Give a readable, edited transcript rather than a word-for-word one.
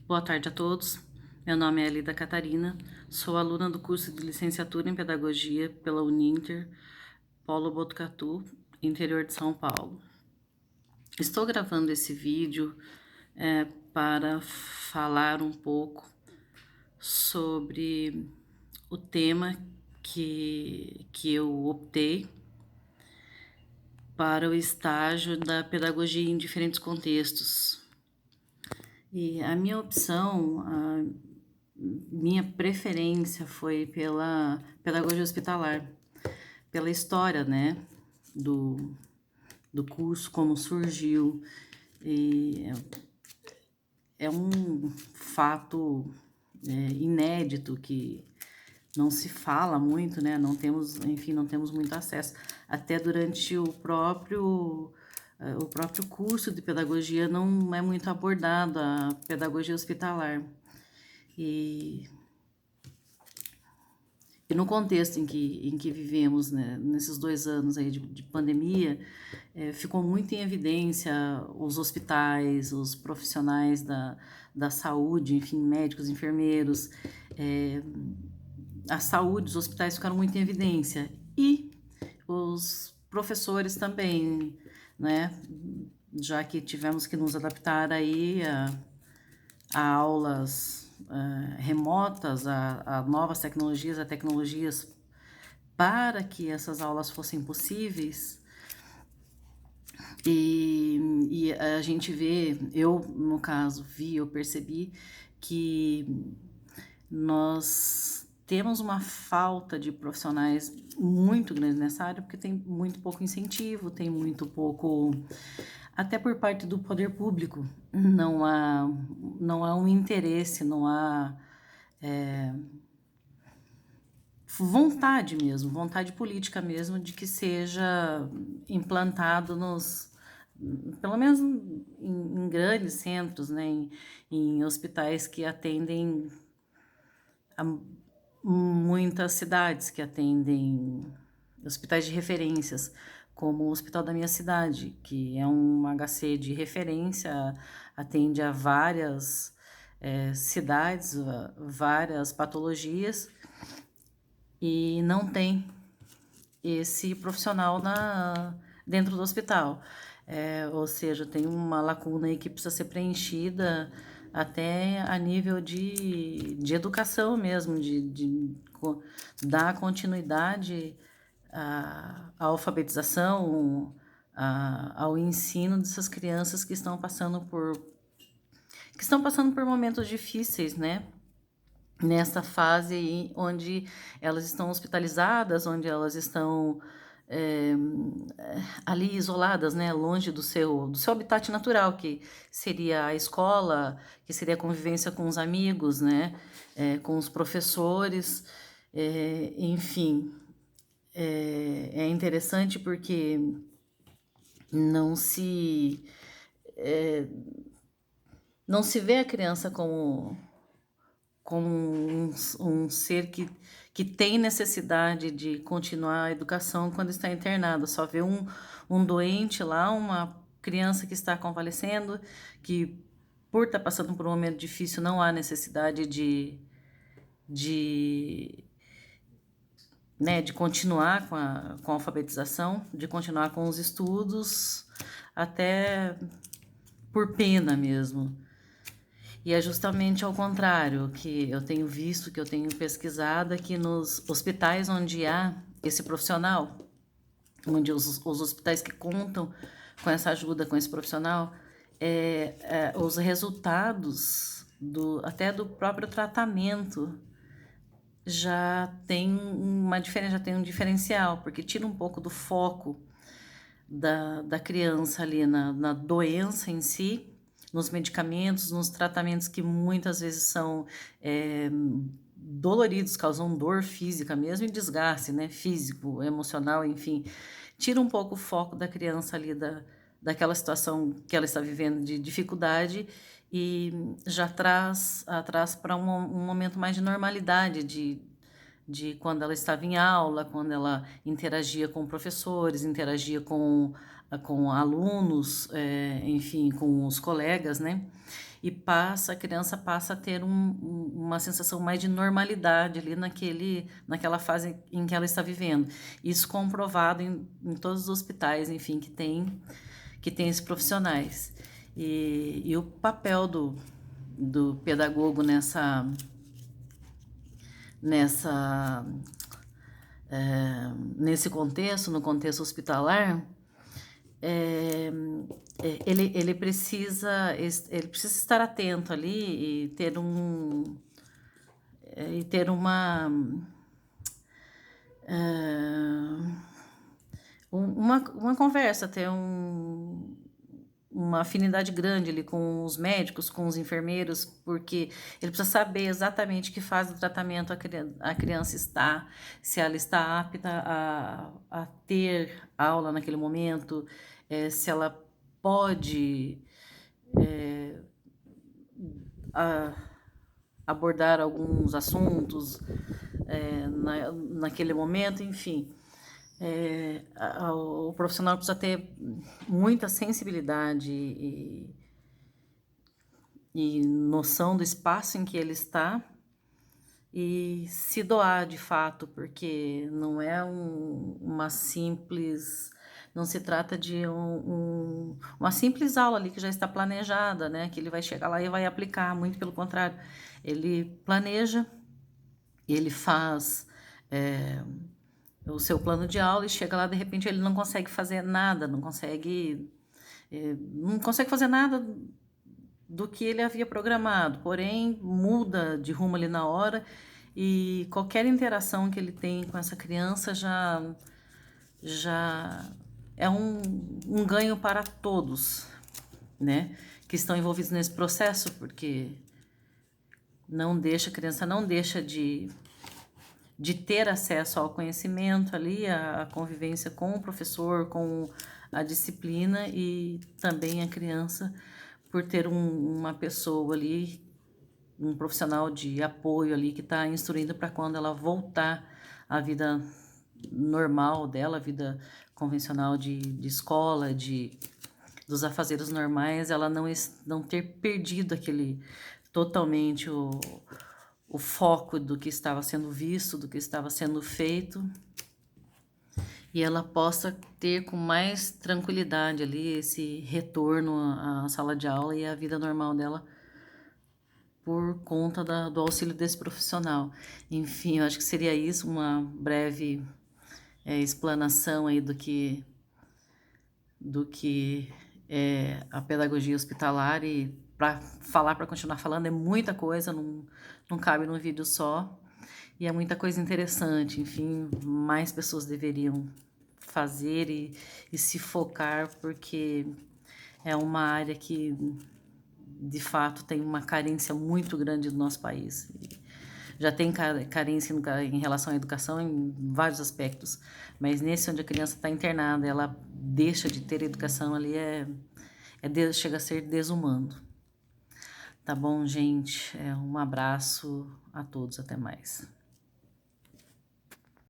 Boa tarde a todos. Meu nome é Elida Catarina, sou aluna do curso de licenciatura em Pedagogia pela Uninter, Polo Botucatu, interior de São Paulo. Estou gravando esse vídeo para falar um pouco sobre o tema que eu optei para o estágio da pedagogia em diferentes contextos. E a minha opção, minha preferência foi pela pedagogia hospitalar, pela história, né, do, do curso, como surgiu. E é um fato inédito que não se fala muito, né, não temos, enfim, não temos muito acesso. Até durante o próprio curso de pedagogia não é muito abordado a pedagogia hospitalar. E E no contexto em que vivemos, né, nesses 2 anos aí de pandemia, ficou muito em evidência os hospitais, os profissionais da saúde, enfim, médicos, enfermeiros, a saúde, os hospitais ficaram muito em evidência. E os professores também, né, já que tivemos que nos adaptar aí a aulas remotas, a novas tecnologias, a tecnologias para que essas aulas fossem possíveis. E a gente vê, eu no caso eu percebi que nós temos uma falta de profissionais muito grande nessa área, porque tem muito pouco incentivo, tem muito pouco, até por parte do poder público, não há um interesse, não há vontade mesmo, vontade política mesmo de que seja implantado pelo menos em grandes centros, né, em hospitais que atendem a muitas cidades, que atendem hospitais de referências, como o hospital da minha cidade, que é um HC de referência, atende a várias cidades, várias patologias, e não tem esse profissional dentro do hospital. Ou seja, tem uma lacuna aí que precisa ser preenchida até a nível de educação mesmo, dar continuidade à alfabetização, ao ensino dessas crianças que estão passando por momentos difíceis, né? Nessa fase onde elas estão hospitalizadas, onde elas estão é, ali isoladas, né, longe do seu habitat natural, que seria a escola, que seria a convivência com os amigos, né, com os professores, enfim. É interessante porque não se, não se vê a criança como um ser que tem necessidade de continuar a educação quando está internado. Só vê um doente lá, uma criança que está convalescendo, que por estar passando por um momento difícil não há necessidade de, de continuar com a alfabetização, de continuar com os estudos, até por pena mesmo. E é justamente ao contrário que eu tenho visto, que eu tenho pesquisado, é que nos hospitais onde há esse profissional, onde os hospitais que contam com essa ajuda, com esse profissional, os resultados até do próprio tratamento já tem uma diferença, já tem um diferencial, porque tira um pouco do foco da criança ali na doença em si, nos medicamentos, nos tratamentos que muitas vezes são doloridos, causam dor física mesmo e desgaste, né, físico, emocional, enfim. Tira um pouco o foco da criança ali daquela situação que ela está vivendo de dificuldade e já traz para um momento mais de normalidade, de quando ela estava em aula, quando ela interagia com professores, interagia com alunos, enfim, com os colegas, né? e a criança passa a ter uma sensação mais de normalidade ali naquela fase em que ela está vivendo. Isso comprovado em todos os hospitais, enfim, que tem esses profissionais. E o papel do pedagogo nesse contexto, no contexto hospitalar, é, ele precisa estar atento ali e ter uma conversa, ter uma afinidade grande ali com os médicos, com os enfermeiros, porque ele precisa saber exatamente que fase do tratamento a criança está, se ela está apta a ter aula naquele momento, se ela pode abordar alguns assuntos naquele momento, enfim. O profissional precisa ter muita sensibilidade e noção do espaço em que ele está e se doar de fato, porque não é uma simples. Não se trata de uma simples aula ali que já está planejada, né? Que ele vai chegar lá e vai aplicar, muito pelo contrário. Ele planeja, ele faz o seu plano de aula e chega lá, de repente ele não consegue fazer nada, não consegue fazer nada do que ele havia programado, porém muda de rumo ali na hora e qualquer interação que ele tem com essa criança já é um ganho para todos, né, que estão envolvidos nesse processo, porque a criança não deixa de ter acesso ao conhecimento ali, a convivência com o professor, com a disciplina e também a criança por ter uma pessoa ali, um profissional de apoio ali que está instruindo para quando ela voltar à vida normal dela, a vida convencional de escola, dos afazeres normais, ela não ter perdido totalmente o foco do que estava sendo visto, do que estava sendo feito, e ela possa ter com mais tranquilidade ali esse retorno à sala de aula e à vida normal dela por conta do auxílio desse profissional. Enfim, eu acho que seria isso, uma breve explanação aí do que é a pedagogia hospitalar, e para continuar falando é muita coisa, não cabe num vídeo só, e é muita coisa interessante, enfim, mais pessoas deveriam fazer e se focar, porque é uma área que de fato tem uma carência muito grande no nosso país. Já tem carência em relação à educação em vários aspectos, mas nesse onde a criança está internada, ela deixa de ter educação ali, chega a ser desumano. Tá bom, gente? Um abraço a todos, até mais.